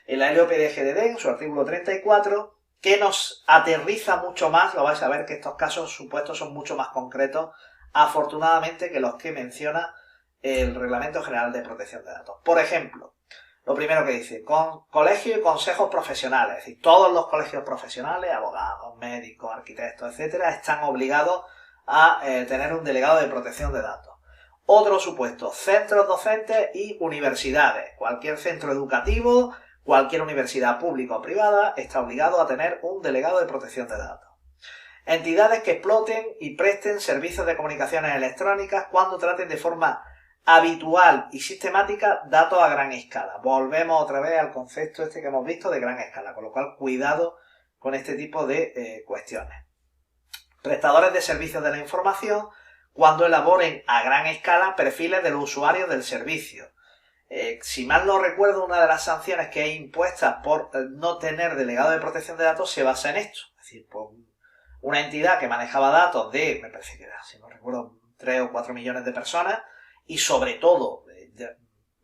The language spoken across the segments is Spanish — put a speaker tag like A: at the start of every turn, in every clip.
A: en la LOPDGDD, en su artículo 34, que nos aterriza mucho más. Lo vais a ver que estos casos supuestos son mucho más concretos, afortunadamente, que los que menciona el Reglamento General de Protección de Datos. Por ejemplo, lo primero que dice, con colegios y consejos profesionales, es decir, todos los colegios profesionales, abogados, médicos, arquitectos, etcétera, están obligados a tener un delegado de protección de datos. Otro supuesto, centros docentes y universidades. Cualquier centro educativo, cualquier universidad pública o privada está obligado a tener un delegado de protección de datos. Entidades que exploten y presten servicios de comunicaciones electrónicas cuando traten de forma habitual y sistemática datos a gran escala. Volvemos otra vez al concepto este que hemos visto de gran escala, con lo cual cuidado con este tipo de cuestiones. Prestadores de servicios de la información cuando elaboren a gran escala perfiles de los usuarios del servicio. Si mal no recuerdo, una de las sanciones que hay impuestas por no tener delegado de protección de datos se basa en esto. Es decir, pues, una entidad que manejaba datos de, me parece que era, si no recuerdo, 3 o 4 millones de personas, y sobre todo,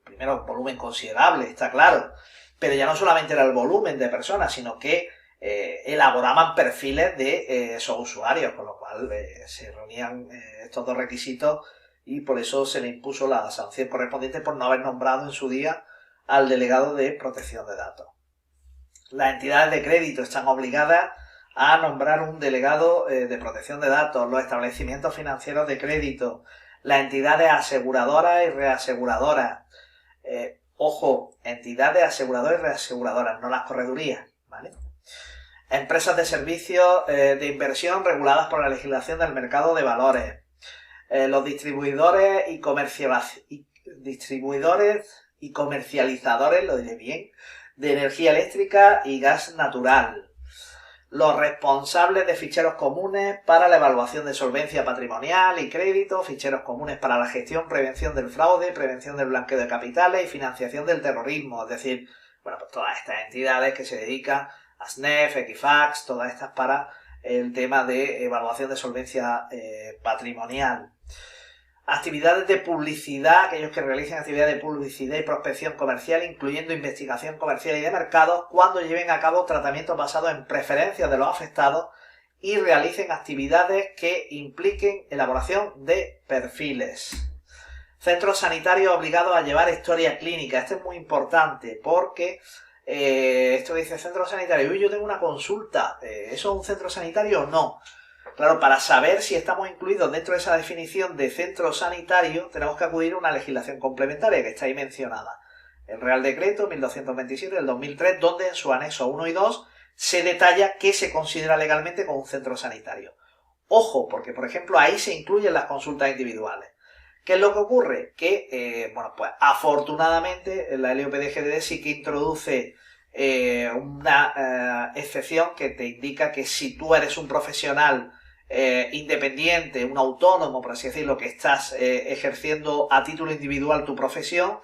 A: primero, un volumen considerable, está claro, pero ya no solamente era el volumen de personas, sino que elaboraban perfiles de esos usuarios, con lo cual se reunían estos dos requisitos y por eso se le impuso la sanción correspondiente por no haber nombrado en su día al delegado de protección de datos. Las entidades de crédito están obligadas a nombrar un delegado de protección de datos, los establecimientos financieros de crédito, las entidades aseguradoras y reaseguradoras. Ojo, entidades aseguradoras y reaseguradoras, no las corredurías, ¿vale? Empresas de servicios de inversión reguladas por la legislación del mercado de valores. Los distribuidores y comercializadores, lo diré bien, de energía eléctrica y gas natural. Los responsables de ficheros comunes para la evaluación de solvencia patrimonial y crédito, ficheros comunes para la gestión, prevención del fraude, prevención del blanqueo de capitales y financiación del terrorismo. Es decir, bueno, pues todas estas entidades que se dedican a SNEF, Equifax, todas estas para el tema de evaluación de solvencia patrimonial. Actividades de publicidad, aquellos que realicen actividades de publicidad y prospección comercial, incluyendo investigación comercial y de mercados, cuando lleven a cabo tratamientos basados en preferencias de los afectados y realicen actividades que impliquen elaboración de perfiles. Centros sanitarios obligados a llevar historia clínica. Esto es muy importante porque esto dice centro sanitario. Uy, yo tengo una consulta. ¿Eso es un centro sanitario o no? Claro, para saber si estamos incluidos dentro de esa definición de centro sanitario, tenemos que acudir a una legislación complementaria que está ahí mencionada. El Real Decreto 1227 del 2003, donde en su anexo 1 y 2 se detalla qué se considera legalmente como un centro sanitario. Ojo, porque por ejemplo ahí se incluyen las consultas individuales. ¿Qué es lo que ocurre? Que, bueno, pues afortunadamente la LOPDGDD sí que introduce una excepción que te indica que si tú eres un profesional independiente, un autónomo, por así decirlo, que estás ejerciendo a título individual tu profesión,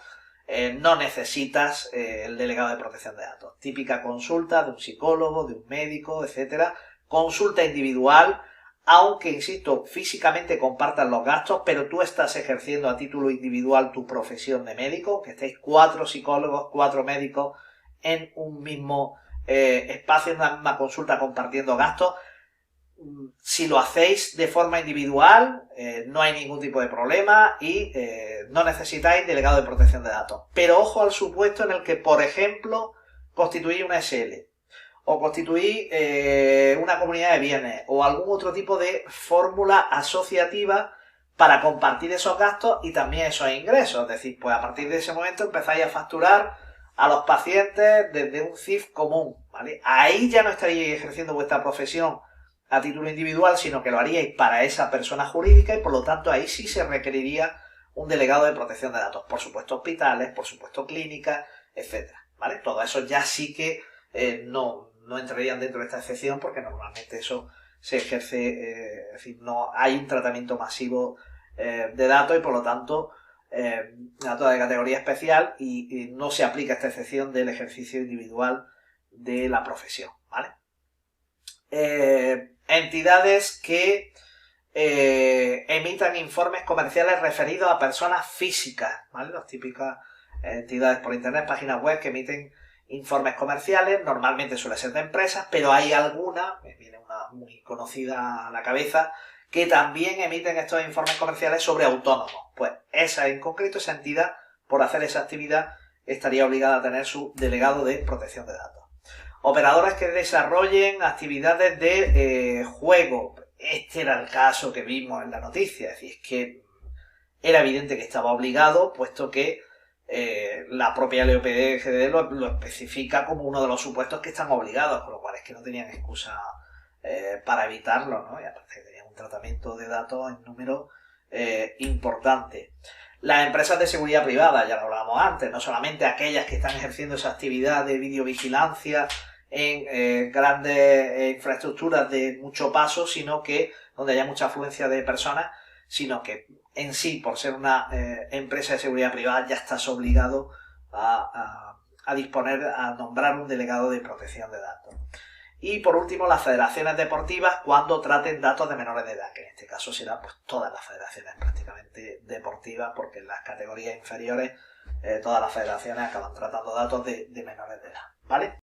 A: no necesitas el delegado de protección de datos. Típica consulta de un psicólogo, de un médico, etcétera. Consulta individual, aunque, insisto, físicamente compartan los gastos, pero tú estás ejerciendo a título individual tu profesión de médico, que estéis 4 psicólogos, 4 médicos en un mismo espacio, en una misma consulta compartiendo gastos. Si lo hacéis de forma individual, no hay ningún tipo de problema y no necesitáis delegado de protección de datos. Pero ojo al supuesto en el que, por ejemplo, constituís una SL o constituís una comunidad de bienes o algún otro tipo de fórmula asociativa para compartir esos gastos y también esos ingresos. Es decir, pues a partir de ese momento empezáis a facturar a los pacientes desde un CIF común, ¿vale? Ahí ya no estaríais ejerciendo vuestra profesión a título individual, sino que lo haríais para esa persona jurídica y por lo tanto ahí sí se requeriría un delegado de protección de datos. Por supuesto hospitales, por supuesto clínicas, etcétera, ¿vale? Todo eso ya sí que no entrarían dentro de esta excepción porque normalmente eso se ejerce, es decir, no hay un tratamiento masivo de datos y por lo tanto datos de categoría especial y no se aplica esta excepción del ejercicio individual de la profesión, ¿vale? Entidades que emitan informes comerciales referidos a personas físicas, ¿vale? Las típicas entidades por internet, páginas web que emiten informes comerciales, normalmente suele ser de empresas, pero hay alguna, me viene una muy conocida a la cabeza, que también emiten estos informes comerciales sobre autónomos. Pues esa en concreto, esa entidad, por hacer esa actividad, estaría obligada a tener su delegado de protección de datos. Operadores que desarrollen actividades de juego. Este era el caso que vimos en la noticia, es decir, es que era evidente que estaba obligado, puesto que la propia LOPD lo especifica como uno de los supuestos que están obligados, con lo cual es que no tenían excusa para evitarlo, ¿no? Y aparte que tenían un tratamiento de datos en número importante. Las empresas de seguridad privada, ya lo hablábamos antes, no solamente aquellas que están ejerciendo esa actividad de videovigilancia en grandes infraestructuras de mucho paso, sino que donde haya mucha afluencia de personas, sino que en sí, por ser una empresa de seguridad privada, ya estás obligado a disponer, a nombrar un delegado de protección de datos. Y por último, las federaciones deportivas cuando traten datos de menores de edad, que en este caso serán pues todas las federaciones prácticamente deportivas, porque en las categorías inferiores todas las federaciones acaban tratando datos de menores de edad, ¿vale?